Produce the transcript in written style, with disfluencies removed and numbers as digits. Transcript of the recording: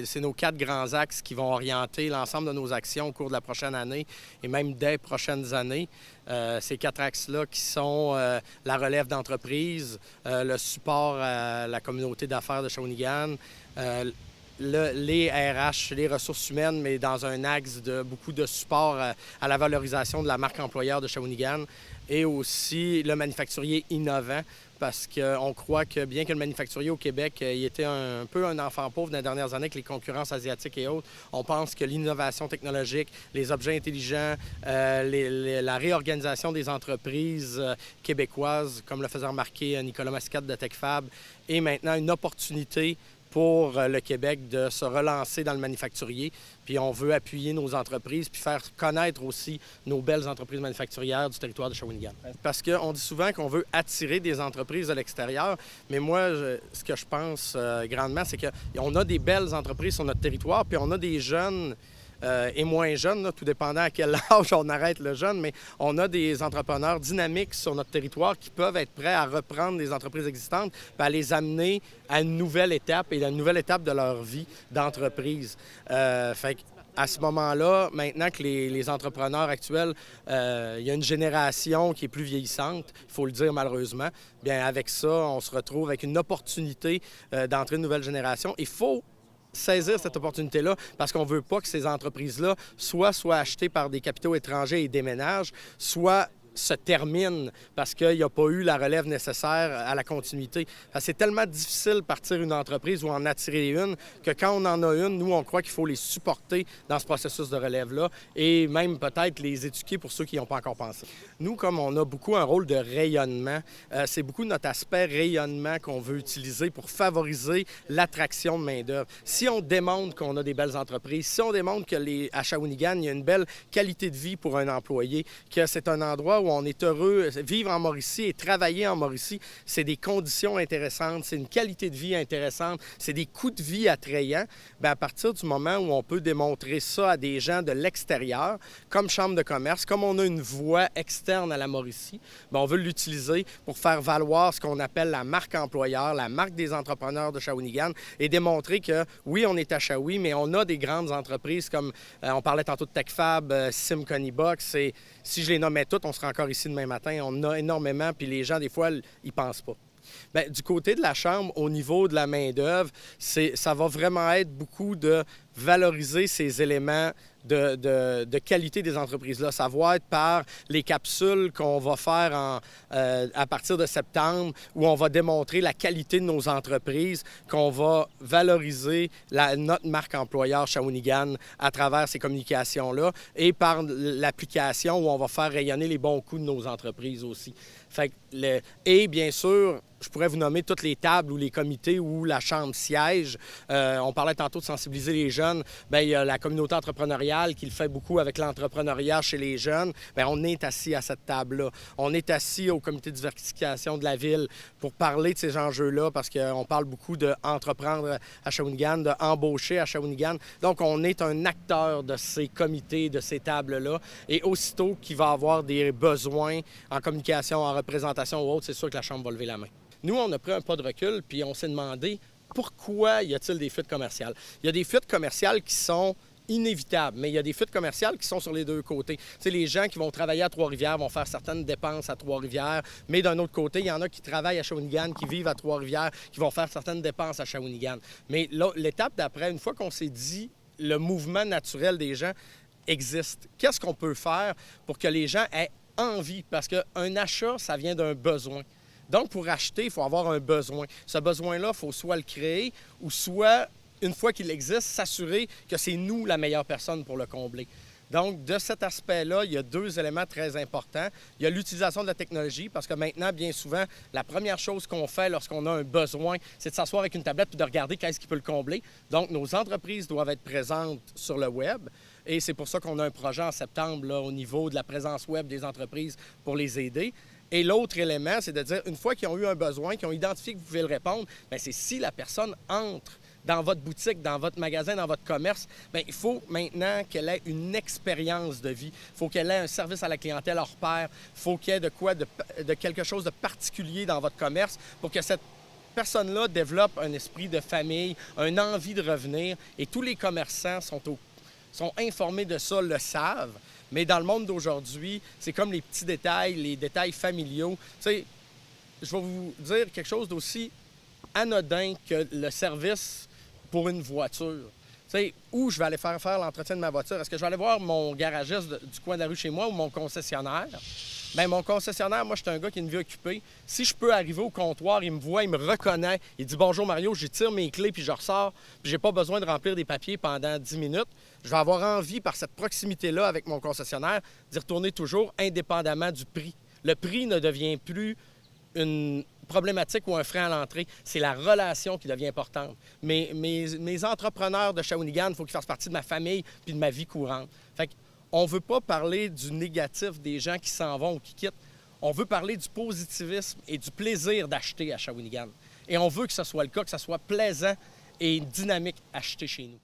c'est nos 4 grands axes qui vont orienter l'ensemble de nos actions au cours de la prochaine année et même des prochaines années. Ces 4 axes-là qui sont la relève d'entreprise, le support à la communauté d'affaires de Shawinigan, les RH, les ressources humaines, mais dans un axe de beaucoup de support à la valorisation de la marque employeur de Shawinigan et aussi le manufacturier innovant parce qu'on croit que bien que le manufacturier au Québec il était un peu un enfant pauvre dans les dernières années avec les concurrences asiatiques et autres, on pense que l'innovation technologique, les objets intelligents, la réorganisation des entreprises québécoises, comme le faisait remarquer Nicolas Mascotte de TechFab, est maintenant une opportunité pour le Québec de se relancer dans le manufacturier. Puis on veut appuyer nos entreprises puis faire connaître aussi nos belles entreprises manufacturières du territoire de Shawinigan. Parce qu'on dit souvent qu'on veut attirer des entreprises de l'extérieur, mais moi, ce que je pense grandement, c'est qu'on a des belles entreprises sur notre territoire, puis on a des jeunes et moins jeunes, là, tout dépendant à quel âge on arrête le jeune, mais on a des entrepreneurs dynamiques sur notre territoire qui peuvent être prêts à reprendre des entreprises existantes et à les amener à une nouvelle étape et à une nouvelle étape de leur vie d'entreprise. Fait à ce moment-là, maintenant que les entrepreneurs actuels, il y a une génération qui est plus vieillissante, il faut le dire malheureusement, bien avec ça, on se retrouve avec une opportunité d'entrer une nouvelle génération. Il faut saisir cette opportunité-là parce qu'on ne veut pas que ces entreprises-là soient achetées par des capitaux étrangers et déménagent, soit se termine parce qu'il n'y a pas eu la relève nécessaire à la continuité. C'est tellement difficile de partir une entreprise ou en attirer une que quand on en a une, nous, on croit qu'il faut les supporter dans ce processus de relève-là et même peut-être les éduquer pour ceux qui n'y ont pas encore pensé. Nous, comme on a beaucoup un rôle de rayonnement, c'est beaucoup notre aspect rayonnement qu'on veut utiliser pour favoriser l'attraction de main-d'œuvre. Si on démontre qu'on a des belles entreprises, si on démontre qu'à Shawinigan, il y a une belle qualité de vie pour un employé, que c'est un endroit où on est heureux, vivre en Mauricie et travailler en Mauricie, c'est des conditions intéressantes, c'est une qualité de vie intéressante, c'est des coûts de vie attrayants. Bien, à partir du moment où on peut démontrer ça à des gens de l'extérieur, comme chambre de commerce, comme on a une voie externe à la Mauricie, bien, on veut l'utiliser pour faire valoir ce qu'on appelle la marque employeur, la marque des entrepreneurs de Shawinigan et démontrer que, oui, on est à Shawi, mais on a des grandes entreprises comme, on parlait tantôt de TechFab, SimConnyBox, et si je les nommais toutes, on serait encore ici demain matin. On en a énormément, puis les gens, des fois, ils pensent pas. Bien, du côté de la Chambre, au niveau de la main-d'œuvre, ça va vraiment être beaucoup de valoriser ces éléments de qualité des entreprises-là. Ça va être par les capsules qu'on va faire à partir de septembre, où on va démontrer la qualité de nos entreprises, qu'on va valoriser notre marque employeur Shawinigan à travers ces communications-là, et par l'application où on va faire rayonner les bons coups de nos entreprises aussi. Et bien sûr, je pourrais vous nommer toutes les tables ou les comités où la Chambre siège. On parlait tantôt de sensibiliser les jeunes. Bien, il y a la communauté entrepreneuriale qui le fait beaucoup avec l'entrepreneuriat chez les jeunes. Bien, on est assis à cette table-là. On est assis au comité de diversification de la ville pour parler de ces enjeux-là parce qu'on parle beaucoup d'entreprendre à Shawinigan, d'embaucher à Shawinigan. Donc, on est un acteur de ces comités, de ces tables-là. Et aussitôt qu'il va y avoir des besoins en communication, en représentation ou autre, c'est sûr que la Chambre va lever la main. Nous, on a pris un pas de recul, puis on s'est demandé pourquoi y a-t-il des fuites commerciales? Il y a des fuites commerciales qui sont inévitables, mais il y a des fuites commerciales qui sont sur les deux côtés. Tu sais, les gens qui vont travailler à Trois-Rivières vont faire certaines dépenses à Trois-Rivières, mais d'un autre côté, il y en a qui travaillent à Shawinigan, qui vivent à Trois-Rivières, qui vont faire certaines dépenses à Shawinigan. Mais l'étape d'après, une fois qu'on s'est dit le mouvement naturel des gens existe, qu'est-ce qu'on peut faire pour que les gens aient envie? Parce qu'un achat, ça vient d'un besoin. Donc, pour acheter, il faut avoir un besoin. Ce besoin-là, il faut soit le créer ou soit, une fois qu'il existe, s'assurer que c'est nous la meilleure personne pour le combler. Donc, de cet aspect-là, il y a 2 éléments très importants. Il y a l'utilisation de la technologie, parce que maintenant, bien souvent, la première chose qu'on fait lorsqu'on a un besoin, c'est de s'asseoir avec une tablette et de regarder qu'est-ce qui peut le combler. Donc, nos entreprises doivent être présentes sur le web. Et c'est pour ça qu'on a un projet en septembre là, au niveau de la présence web des entreprises pour les aider. Et l'autre élément, c'est de dire, une fois qu'ils ont eu un besoin, qu'ils ont identifié que vous pouvez le répondre, bien, c'est si la personne entre dans votre boutique, dans votre magasin, dans votre commerce, bien, il faut maintenant qu'elle ait une expérience de vie. Il faut qu'elle ait un service à la clientèle hors pair. Il faut qu'il y ait de quelque chose de particulier dans votre commerce pour que cette personne-là développe un esprit de famille, une envie de revenir, et tous les commerçants sont informés de ça, le savent. Mais dans le monde d'aujourd'hui, c'est comme les petits détails, les détails familiaux. Tu sais, je vais vous dire quelque chose d'aussi anodin que le service pour une voiture. Tu sais, où je vais aller faire l'entretien de ma voiture? Est-ce que je vais aller voir mon garagiste du coin de la rue chez moi ou mon concessionnaire? Bien, mon concessionnaire, moi, je suis un gars qui a une vie occupée. Si je peux arriver au comptoir, il me voit, il me reconnaît, il dit « Bonjour Mario », j'y tire mes clés puis je ressors, puis j'ai pas besoin de remplir des papiers pendant 10 minutes. Je vais avoir envie, par cette proximité-là avec mon concessionnaire, d'y retourner toujours indépendamment du prix. Le prix ne devient plus une problématique ou un frein à l'entrée, c'est la relation qui devient importante. Mes entrepreneurs de Shawinigan, il faut qu'ils fassent partie de ma famille puis de ma vie courante. Fait qu'on ne veut pas parler du négatif des gens qui s'en vont ou qui quittent. On veut parler du positivisme et du plaisir d'acheter à Shawinigan. Et on veut que ce soit le cas, que ce soit plaisant et dynamique acheter chez nous.